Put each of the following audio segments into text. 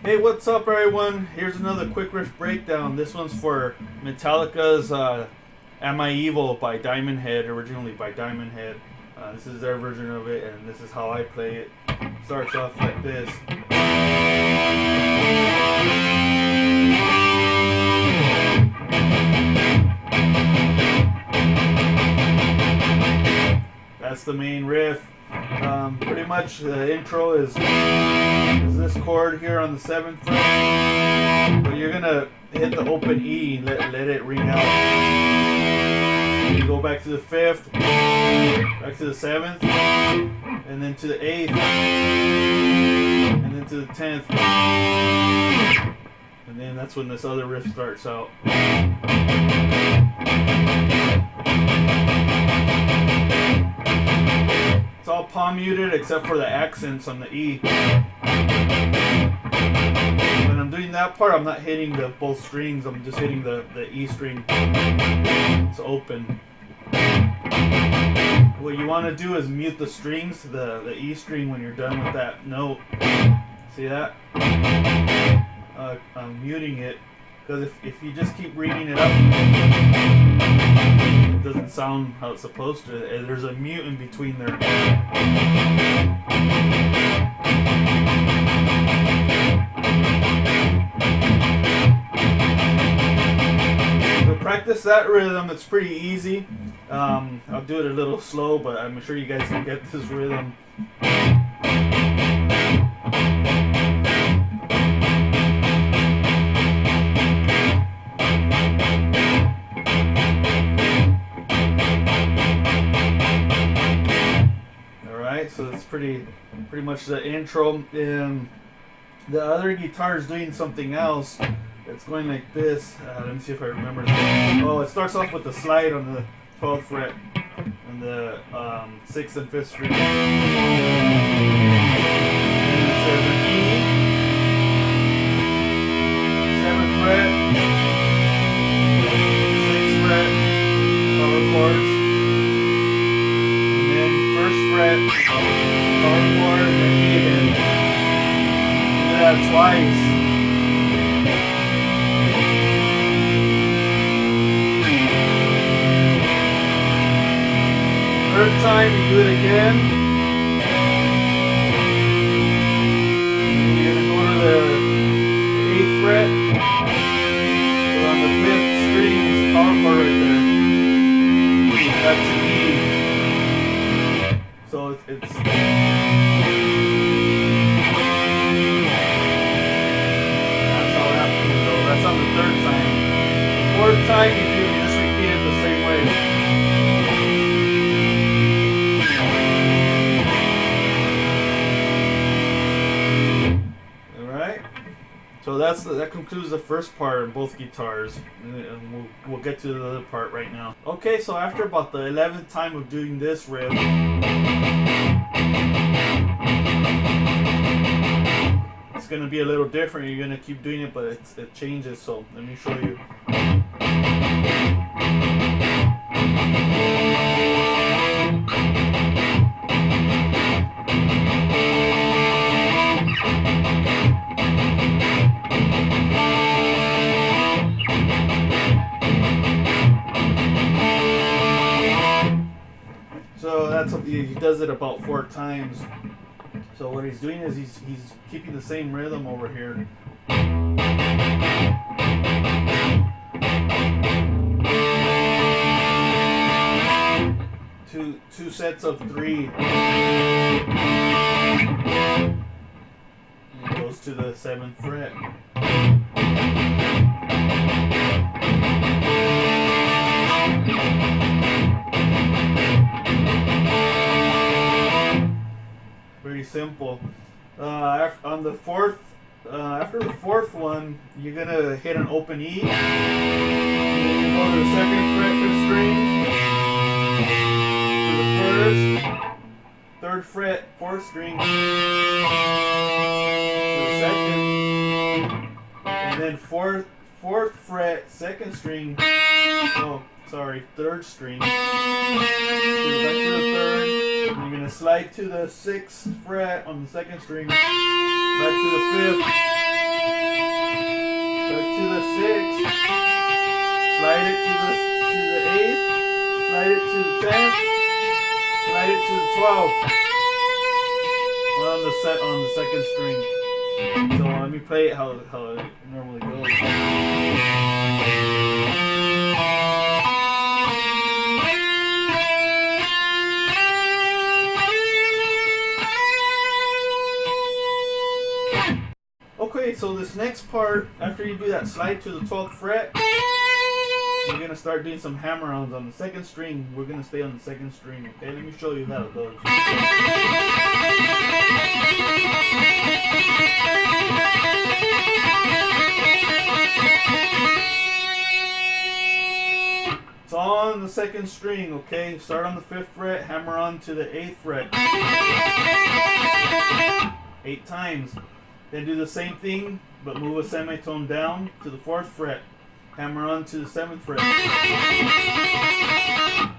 Hey, what's up, everyone? Here's another quick riff breakdown. This one's for Metallica's Am I Evil by Diamond Head, originally by Diamond Head. This is their version of it, and this is how I play it. Starts off like this. That's the main riff. Pretty much the intro is this chord here on the 7th fret, but you're gonna hit the open E and let it ring out. You go back to the 5th, back to the 7th, and then to the 8th, and then to the 10th, and then that's when this other riff starts out. It's all palm muted except for the accents on the E. When I'm doing that part, I'm not hitting both strings. I'm just hitting the E string. It's open. What you want to do is mute the strings, the E string, when you're done with that note. See that? I'm muting it because if you just keep reading it up, it doesn't sound how it's supposed to. There's a mute in between there. To practice that rhythm, it's pretty easy. I'll do it a little slow, but I'm sure you guys can get this rhythm. So that's pretty much the intro. And the other guitar is doing something else. It's going like this. Let me see if I remember. Oh, it starts off with the slide on the 12th fret and the 6th and 5th string. And it says an E, 7th fret, 6th fret, power chords. Fret, power chord, and E again. Do that twice. Third time you do it again. You're gonna go to the 8th fret. So on the 5th string is the power chord right there. That's an E. So it's that's how it happens though. That's on the 3rd time. The 4th time you just repeat it the same way. Alright. So that concludes the first part of both guitars. And we'll get to the other part right now. Okay, so after about the 11th time of doing this riff, it's going to be a little different. You're going to keep doing it, but it changes. So let me show you. So he does it about 4 times. So what he's doing is he's keeping the same rhythm over here. Two sets of 3. And it goes to the 7th fret. Pretty simple. On the 4th, after the 4th one, you're gonna hit an open E. And you go to the 2nd fret, 5th string, to the 1st, 3rd fret, 4th string, to the 2nd, and then 4th fret, 2nd string. Oh, sorry, 3rd string. So back to the 3rd. And you're going to slide to the 6th fret on the 2nd string, back to the 5th, to the 6th, slide it to the 8th, slide it to the 10th, slide it to the 12th on the second string. So let me play it how it normally goes. Okay, so this next part, after you do that slide to the 12th fret, we're going to start doing some hammer-ons on the second string. We're going to stay on the second string, okay? Let me show you how it goes. It's all on the second string, okay? Start on the 5th fret, hammer on to the 8th fret. 8 times. Then do the same thing, but move a semitone down to the 4th fret. Hammer on to the 7th fret.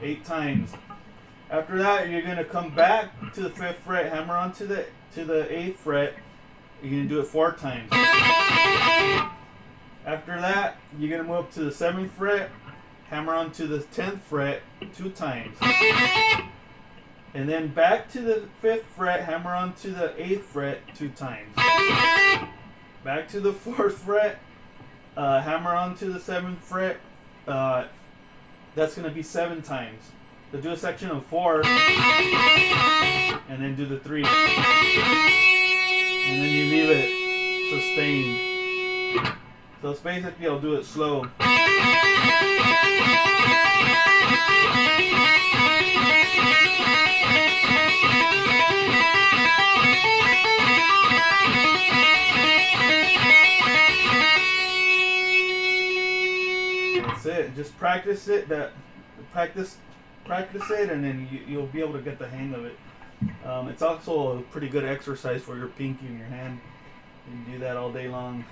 8 times. After that, you're going to come back to the 5th fret, hammer on to the 8th fret. You're going to do it 4 times. After that, you're going to move up to the 7th fret, hammer on to the 10th fret 2 times. And then back to the 5th fret, hammer on to the 8th fret 2 times. Back to the 4th fret, hammer on to the 7th fret. That's going to be 7 times. So do a section of 4, and then do the 3. And then you leave it sustained. So it's basically, I'll do it slow. That's it. Just practice it. Practice it, and then you'll be able to get the hang of it. It's also a pretty good exercise for your pinky and your hand. You can do that all day long.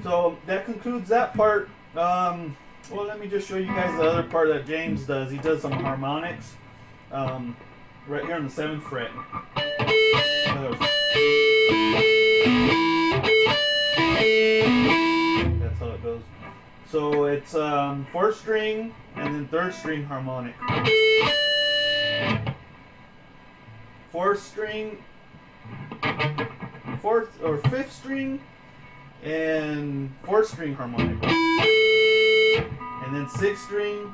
So that concludes that part. Well, let me just show you guys the other part that James does. He does some harmonics right here on the 7th fret. That's how it goes. So it's 4th string and then 3rd string harmonic. 4th string, 4th or 5th string, and 4th string harmonic. And then 6th string,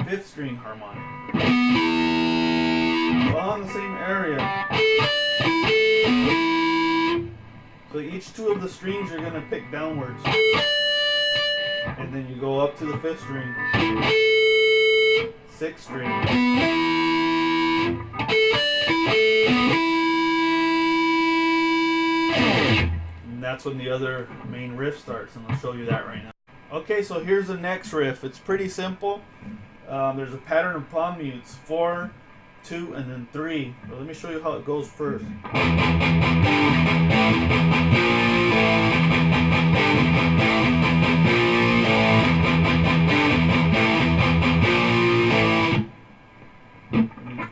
5th string harmonic. All in the same area. So each 2 of the strings you're going to pick downwards. And then you go up to the 5th string, 6th string, and that's when the other main riff starts, and I'll show you that right now. Okay, so here's the next riff. It's pretty simple. There's a pattern of palm mutes, 4, 2, and then 3. But let me show you how it goes first.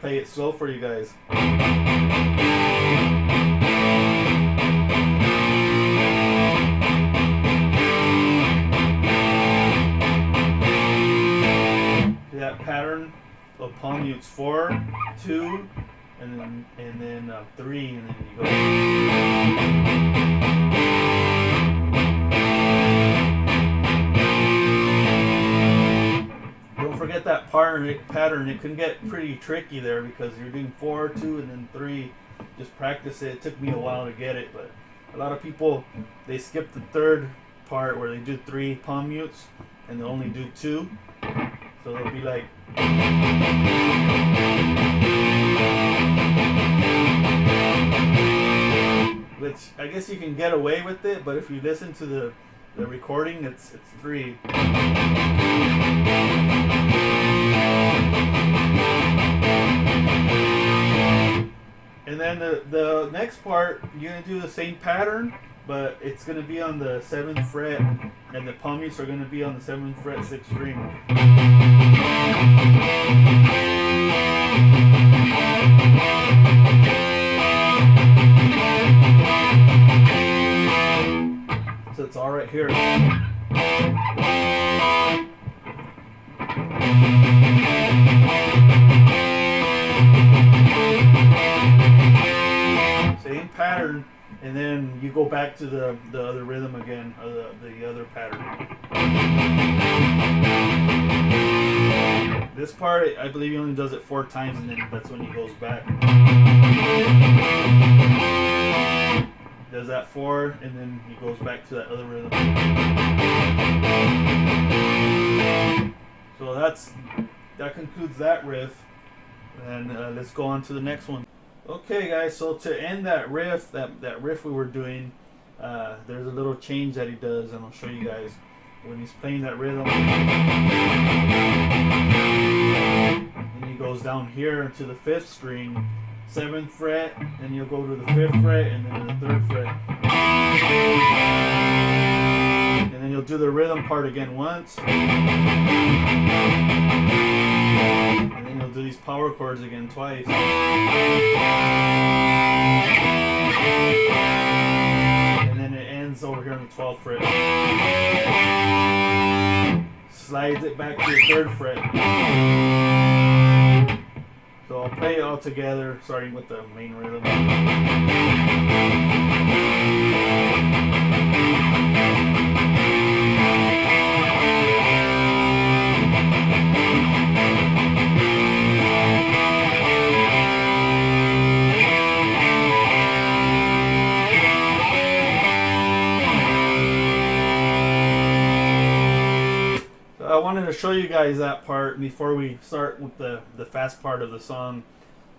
Play it slow for you guys. That pattern of palm mutes, 4, 2, and then 3, and then you go. Don't forget that pattern. It can get pretty tricky there because you're doing 4, 2, and then 3. Just practice it. It took me a while to get it, but a lot of people, they skip the 3rd part where they do 3 palm mutes and they only do 2. So they'll be like, which I guess you can get away with it, but if you listen to the recording, it's 3. And then the next part, you're going to do the same pattern, but it's going to be on the 7th fret, and the palm mutes are going to be on the 7th fret, 6th string. So it's all right here. Same pattern, and then you go back to the other rhythm again, or the other pattern. This part, I believe he only does it 4 times, and then that's when he goes back. Does that 4, and then he goes back to that other rhythm. So that concludes that riff, and let's go on to the next one. Okay, guys. So to end that riff, that riff we were doing, there's a little change that he does, and I'll show you guys when he's playing that rhythm. And he goes down here to the 5th string, 7th fret, then you'll go to the 5th fret, and then the 3rd fret. And then you'll do the rhythm part again once. And then you'll do these power chords again twice. And then it ends over here on the 12th fret. Slides it back to the 3rd fret. So I'll play it all together, starting with the main rhythm. I wanted to show you guys that part before we start with the fast part of the song,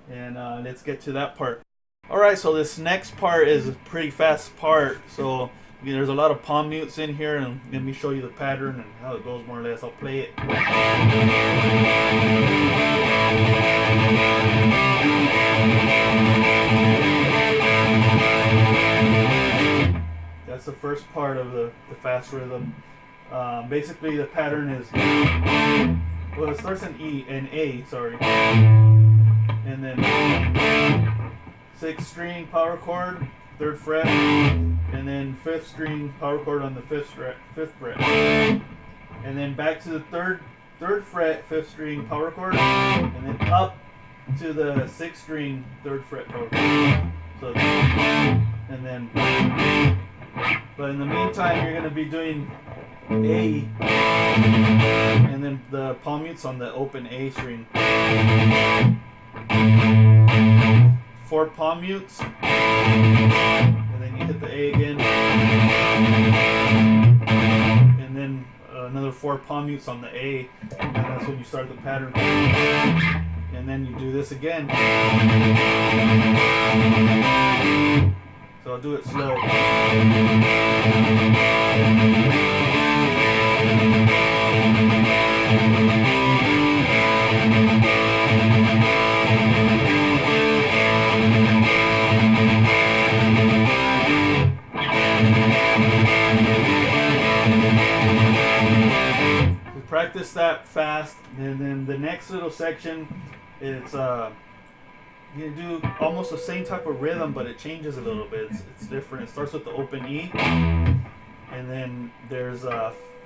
and let's get to that part. Alright, so this next part is a pretty fast part, so there's a lot of palm mutes in here, and let me show you the pattern and how it goes more or less. I'll play it. That's the first part of the fast rhythm. Basically, the pattern is, well, it starts in A, sorry, and then 6th string power chord, 3rd fret, and then 5th string power chord on the 5th fret, and then back to the 3rd fret, 5th string power chord, and then up to the 6th string 3rd fret power chord. So, and then, but in the meantime, you're going to be doing A, and then the palm mutes on the open A string. 4 palm mutes, and then you hit the A again, and then another 4 palm mutes on the A, and that's when you start the pattern. And then you do this again. So I'll do it slow. Practice that fast, and then the next little section, it's you do almost the same type of rhythm, but it changes a little bit. It's different. It starts with the open E, and then there's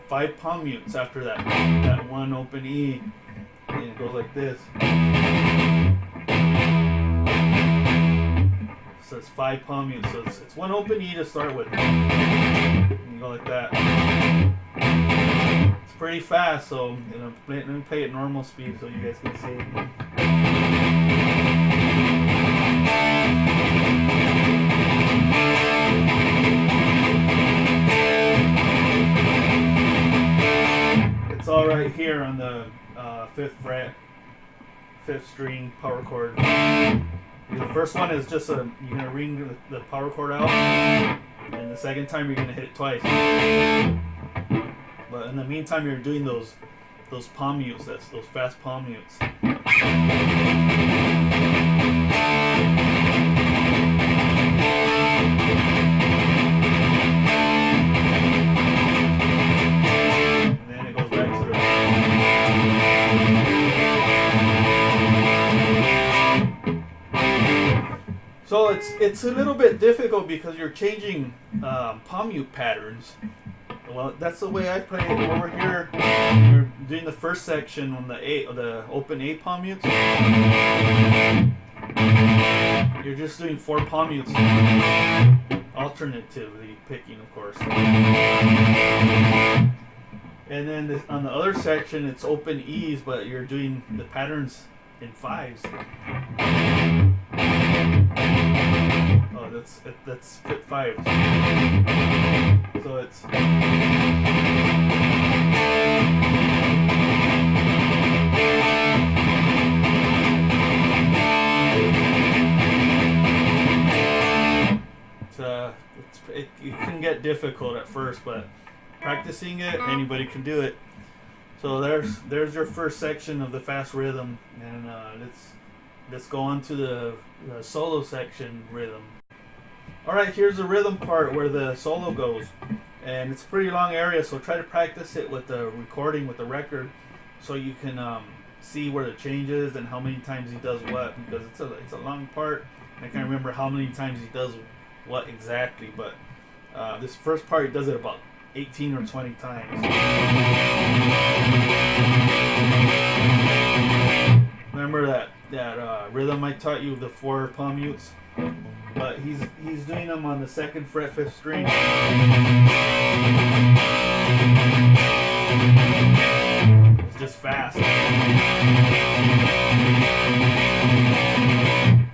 5 palm mutes after that one open E, and it goes like this. So it's 5 palm mutes. So it's one open E to start with, and you go like that. It's pretty fast, so let me play at normal speed so you guys can see. It's all right here on the 5th fret, 5th string power chord. The first one is just you're gonna ring the power chord out, and the second time you're gonna hit it twice. But in the meantime, you're doing those palm mutes. That's those fast palm mutes. And then it goes back to the. So it's a little bit difficult because you're changing palm mute patterns. Well, that's the way I play it over here. You're doing the first section on the open A palm mutes. You're just doing 4 palm mutes, alternatively picking, of course. And then on the other section, it's open E's, but you're doing the patterns in 5s. Oh, that's fit 5s. So it's it can get difficult at first, but practicing it, anybody can do it. So there's your first section of the fast rhythm, and let's go on to the solo section rhythm. All right, here's the rhythm part where the solo goes, and it's a pretty long area. So try to practice it with the recording, with the record, so you can see where the change is and how many times he does what, because it's a long part. I can't remember how many times he does what exactly, but this first part he does it about 18 or 20 times. Remember that rhythm I taught you, the 4 palm mutes? But he's doing them on the 2nd fret, 5th string. It's just fast.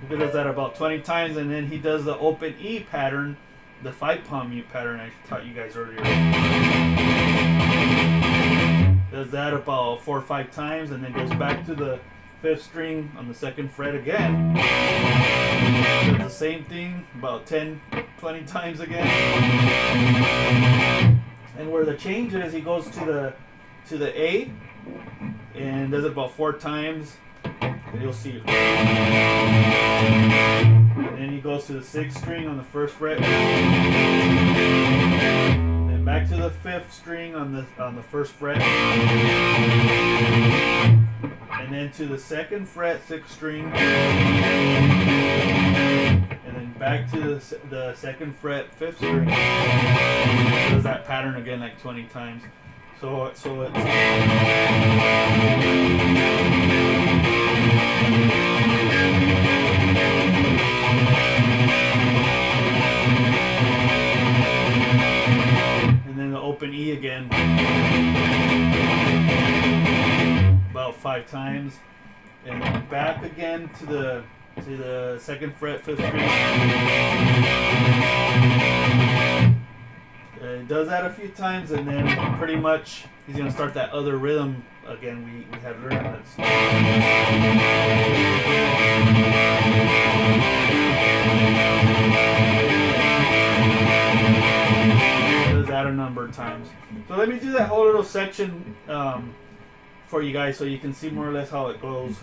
He does that about 20 times, and then he does the open E pattern, the 5 palm mute pattern I taught you guys earlier. Does that about 4 or 5 times, and then goes back to the 5th string on the 2nd fret again. Does the same thing about 10, 20 times again. And where the change is, he goes to the A and does it about 4 times. And you'll see. And then he goes to the 6th string on the 1st fret. Then back to the 5th string on the 1st fret. And then to the 2nd fret, 6th string. And then back to the 2nd fret, 5th string. Does that pattern again like 20 times. So it's and then the open E again about 5 times, and then back again to the 2nd fret, 5th string. He does that a few times, and then pretty much he's going to start that other rhythm again we had learned. Does that a number of times. So let me do that whole little section for you guys so you can see more or less how it goes.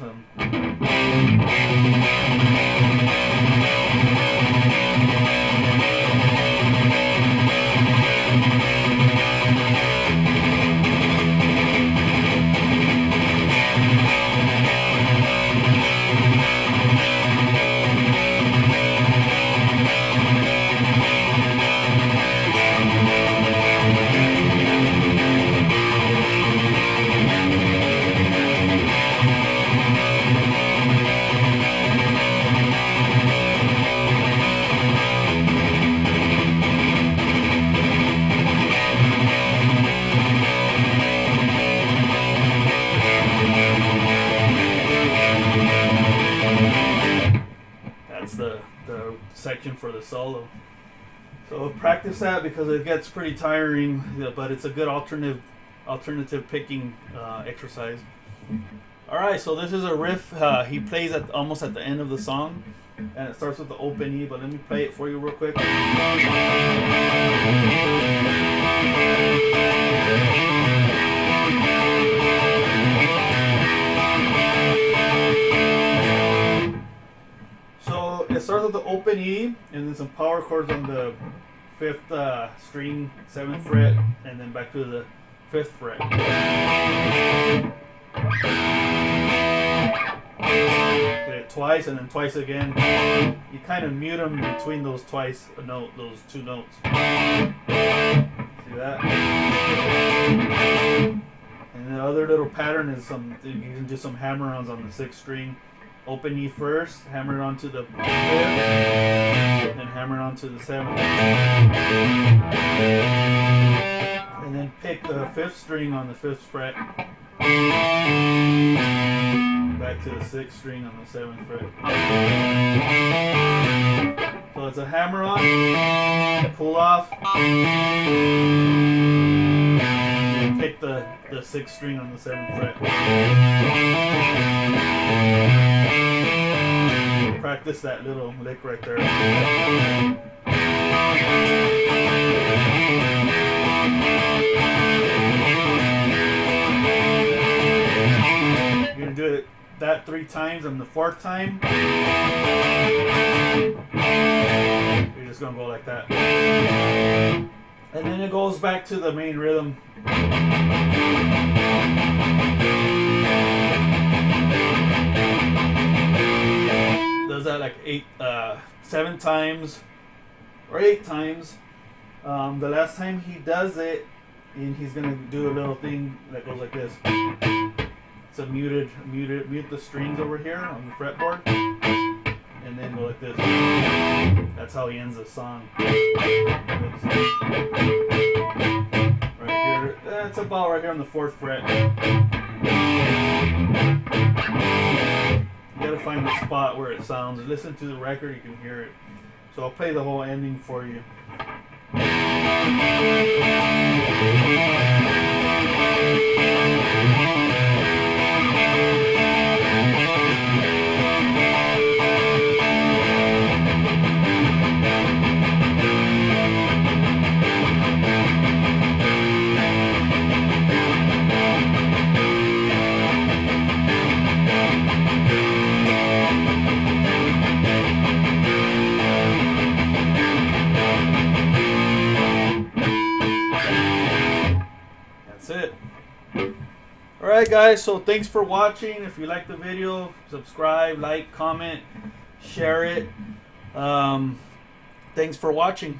The section for the solo. So practice that because it gets pretty tiring, but it's a good alternative picking exercise. Alright, so this is a riff he plays almost at the end of the song, and it starts with the open E, but let me play it for you real quick. It starts with the open E, and then some power chords on the 5th string, 7th fret, and then back to the 5th fret. hit it twice and then twice again. You kind of mute them between those those two notes. See that? And the other little pattern is you can do some hammer-ons on the 6th string. Open E first, hammer it onto the 5th, and hammer it onto the 7th. And then pick the 5th string on the 5th fret. Back to the 6th string on the 7th fret. So it's a hammer on, pull off, and pick the 6th string on the 7th fret. Practice that little lick right there. You're gonna do it that 3 times, and the 4th time you're just gonna go like that, and then it goes back to the main rhythm. Does that like 7 times or 8 times. The last time he does it, and he's gonna do a little thing that goes like this. It's a mute the strings over here on the fretboard, and then go like this. That's how he ends the song. Right here, that's about right here on the 4th fret. You gotta find the spot where it sounds. Listen to the record, you can hear it. So I'll play the whole ending for you. It. Alright guys, so thanks for watching. If you like the video, subscribe, like, comment, share it. Thanks for watching.